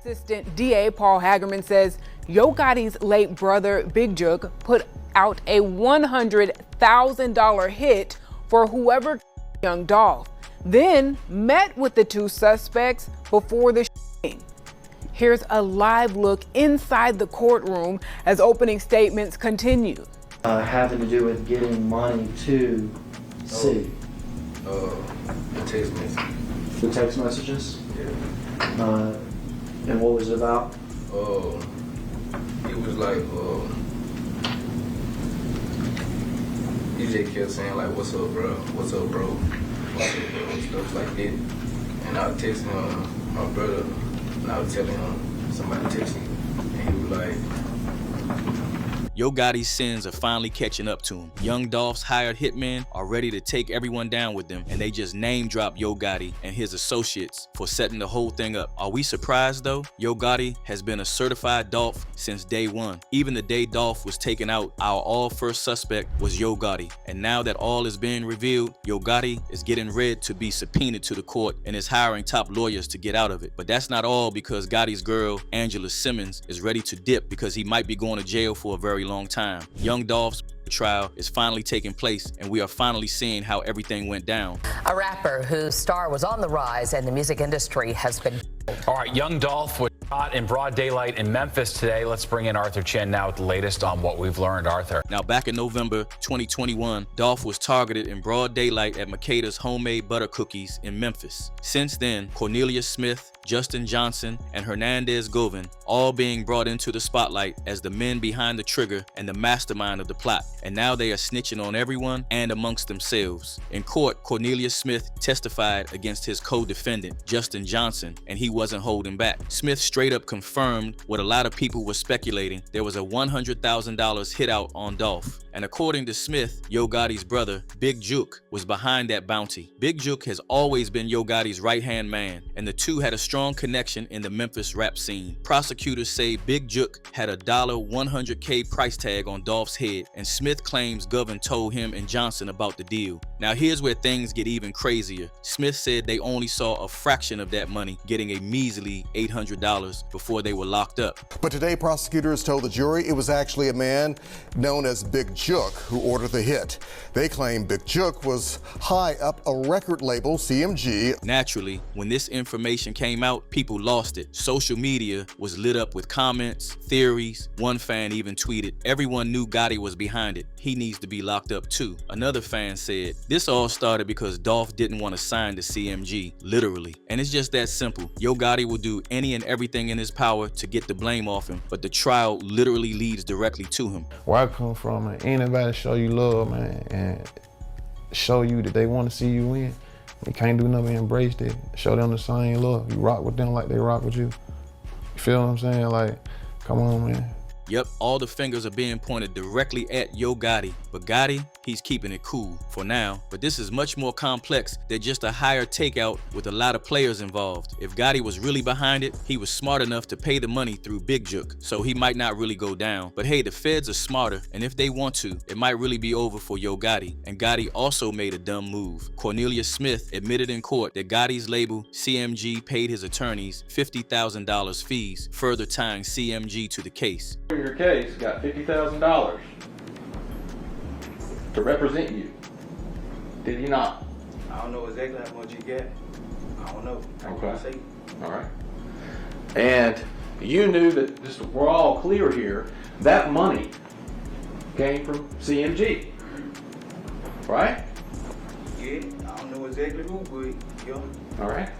Assistant DA Paul Hagerman says Yo Gotti's late brother, Big Jook, put out a $100,000 hit for whoever young Dolph, then met with the two suspects before the shooting. Here's a live look inside the courtroom as opening statements continue. Having to do with getting money to C. The text message. The text messages? Yeah. And what was it about? It was like, he just kept saying like, what's up, bro? What's up, bro? What's up, bro? Stuff like that. And I was texting my brother, and I was telling him somebody texted me, and he was like, Yo Gotti's sins are finally catching up to him. Young Dolph's hired hitmen are ready to take everyone down with them, and they just name drop Yo Gotti and his associates for setting the whole thing up. Are we surprised though? Yo Gotti has been a certified Dolph since day one. Even the day Dolph was taken out, our all first suspect was Yo Gotti. And now that all is being revealed, Yo Gotti is getting ready to be subpoenaed to the court and is hiring top lawyers to get out of it. But that's not all, because Gotti's girl, Angela Simmons, is ready to dip because he might be going to jail for a very long time. Young Dolph's trial is finally taking place, and we are finally seeing how everything went down. A rapper whose star was on the rise and the music industry has been... All right, young Dolph was shot in broad daylight in Memphis today. Let's bring in Arthur Chen now with the latest on what we've learned. Arthur. Now, back in November 2021, Dolph was targeted in broad daylight at Makeda's homemade butter cookies in Memphis. Since then, Cornelia Smith, Justin Johnson, and Hernandez Govan all being brought into the spotlight as the men behind the trigger and the mastermind of the plot. And now they are snitching on everyone and amongst themselves. In court, Cornelia Smith testified against his co-defendant, Justin Johnson, and he wasn't holding back. Smith straight up confirmed what a lot of people were speculating: there was a $100,000 hit out on Dolph. And according to Smith, Yo Gotti's brother, Big Jook, was behind that bounty. Big Jook has always been Yo Gotti's right-hand man, and the two had a strong connection in the Memphis rap scene. Prosecutors say Big Jook had a $100K price tag on Dolph's head, and Smith claims Govan told him and Johnson about the deal. Now here's where things get even crazier. Smith said they only saw a fraction of that money, getting a measly $800 before they were locked up. But today, prosecutors told the jury it was actually a man known as Big Jook who ordered the hit. They claim Big Jook was high up a record label, CMG. Naturally, when this information came out, people lost it. Social media was lit up with comments, theories. One fan even tweeted, "Everyone knew Gotti was behind it. He needs to be locked up too." Another fan said, "This all started because Dolph didn't want to sign to CMG, literally. And it's just that simple. Yo Gotti will do any and everything in his power to get the blame off him, but the trial literally leads directly to him." Where I come from, man, anybody show you love, man, and show you that they want to see you win, you can't do nothing but embrace that. Show them the same love. You rock with them like they rock with you. You feel what I'm saying? Like, come on, man. Yep, all the fingers are being pointed directly at Yo Gotti, but Gotti, he's keeping it cool for now. But this is much more complex than just a higher takeout with a lot of players involved. If Gotti was really behind it, he was smart enough to pay the money through Big Jook, so he might not really go down. But hey, the feds are smarter, and if they want to, it might really be over for Yo Gotti. And Gotti also made a dumb move. Cornelia Smith admitted in court that Gotti's label, CMG, paid his attorneys $50,000 fees, further tying CMG to the case. Your case got $50,000 to represent you. Did he not? I don't know exactly how much you get. I don't know. I can't say. All right. And you knew that, just we're all clear here, that money came from CMG, right? Yeah, I don't know exactly who, but yeah. All right.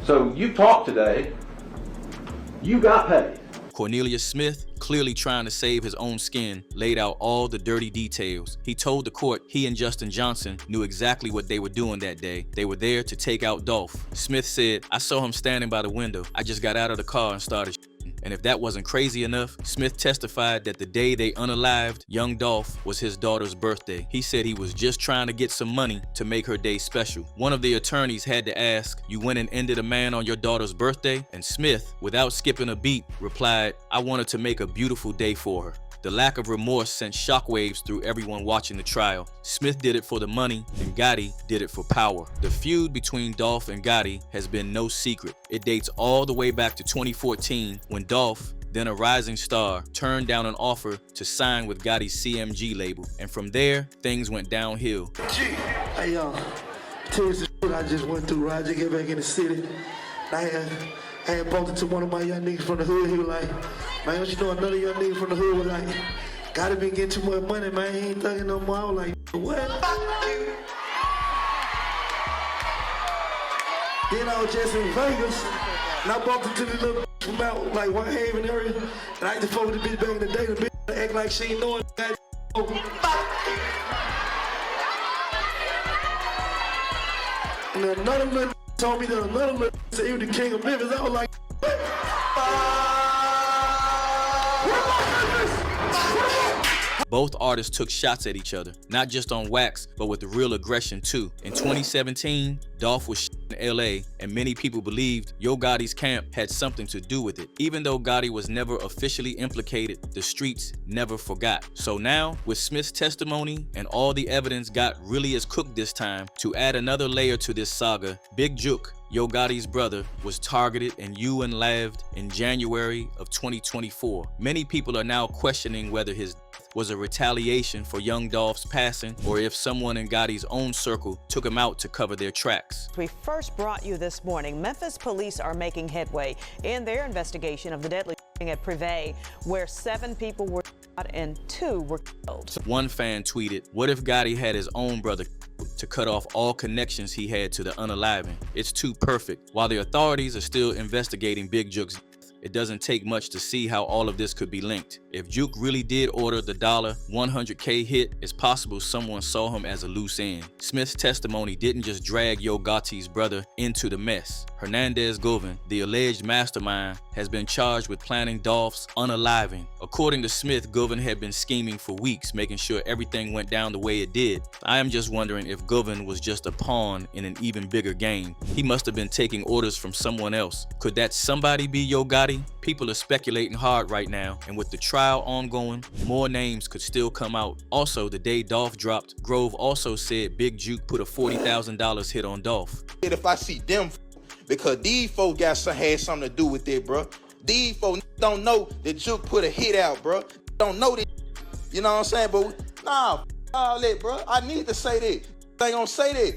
So you talked today. You got paid. Cornelia Smith, clearly trying to save his own skin, laid out all the dirty details. He told the court he and Justin Johnson knew exactly what they were doing that day. They were there to take out Dolph. Smith said, "I saw him standing by the window. I just got out of the car and started shooting." And if that wasn't crazy enough, Smith testified that the day they unalived young Dolph was his daughter's birthday. He said he was just trying to get some money to make her day special. One of the attorneys had to ask, "You went and ended a man on your daughter's birthday?" And Smith, without skipping a beat, replied, "I wanted to make a beautiful day for her." The lack of remorse sent shockwaves through everyone watching the trial. Smith did it for the money, and Gotti did it for power. The feud between Dolph and Gotti has been no secret. It dates all the way back to 2014 when Dolph, then a rising star, turned down an offer to sign with Gotti's CMG label. And from there, things went downhill. Hey, y'all, tell you the shit I just went through, right? I just get back in the city. I had bumped into one of my young niggas from the hood. He was like, man, don't you know another young nigga from the hood was like, Gotti been getting too much money, man. He ain't thugging no more. I was like, what? Then I was just in Vegas, and I bumped into this little bitch from out like Whitehaven area, and I used to fuck with the bitch back in the day. The bitch act like she ain't knowing that. And then another little told me that another little said he was the king of Memphis. I was like, Both artists took shots at each other, not just on wax, but with real aggression too. In 2017, Dolph was in LA, and many people believed Yo Gotti's camp had something to do with it. Even though Gotti was never officially implicated, the streets never forgot. So now, with Smith's testimony and all the evidence got really as cooked this time, to add another layer to this saga, Big Juk, Yo Gotti's brother, was targeted and unlaved in January of 2024. Many people are now questioning whether his death was a retaliation for young Dolph's passing, or if someone in Gotti's own circle took him out to cover their tracks. We first brought you this morning. Memphis police are making headway in their investigation of the deadly shooting at Privé, where 7 people were shot and 2 were killed. One fan tweeted, "What if Gotti had his own brother to cut off all connections he had to the unaliving? It's too perfect." While the authorities are still investigating Big Juk's death, it doesn't take much to see how all of this could be linked. If Juk really did order the $100K hit, it's possible someone saw him as a loose end. Smith's testimony didn't just drag Yo Gotti's brother into the mess. Hernandez Govan, the alleged mastermind, has been charged with planning Dolph's unaliving. According to Smith, Govan had been scheming for weeks, making sure everything went down the way it did. I am just wondering if Govan was just a pawn in an even bigger game. He must have been taking orders from someone else. Could that somebody be Yo Gotti? People are speculating hard right now, and with the trial ongoing, more names could still come out. Also, the day Dolph dropped, Grove also said Big Juk put a $40,000 hit on Dolph. If I see them, because these folks had something to do with it, bro. These folks don't know that Juk put a hit out, bro. Don't know that, you know what I'm saying? But nah, all that, bro. I need to say that. I ain't gonna say that.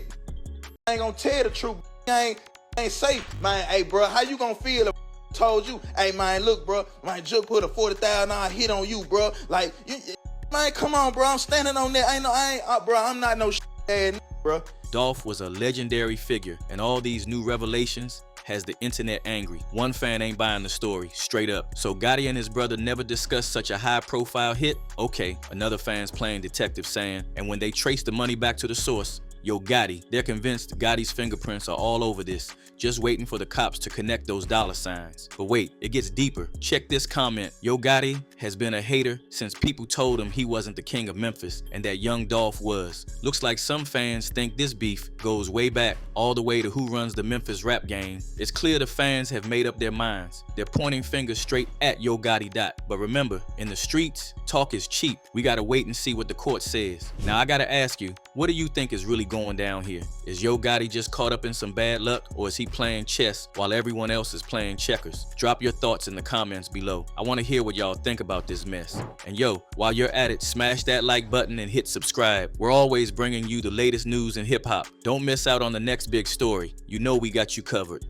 I ain't gonna tell the truth. I ain't say, man, hey, bro, how you gonna feel if told you, hey, man, look, bro, man, Juk put a $40,000 hit on you, bro. Like, man, come on, bro, I'm standing on that. Bro, I'm not no ass, bro. Dolph was a legendary figure, and all these new revelations has the internet angry. One fan ain't buying the story, straight up. So Gotti and his brother never discussed such a high-profile hit? Okay, another fan's playing detective saying, and when they trace the money back to the source, Yo Gotti, they're convinced Gotti's fingerprints are all over this, just waiting for the cops to connect those dollar signs. But wait, it gets deeper. Check this comment. Yo Gotti has been a hater since people told him he wasn't the king of Memphis and that young Dolph was. Looks like some fans think this beef goes way back, all the way to who runs the Memphis rap game. It's clear the fans have made up their minds. They're pointing fingers straight at Yo Gotti. But remember, in the streets, talk is cheap. We gotta wait and see what the court says. Now I gotta ask you, what do you think is really going down here? Is Yo Gotti just caught up in some bad luck, or is he playing chess while everyone else is playing checkers? Drop your thoughts in the comments below. I want to hear what y'all think about this mess. And yo, while you're at it, smash that like button and hit subscribe. We're always bringing you the latest news in hip hop. Don't miss out on the next big story. You know we got you covered.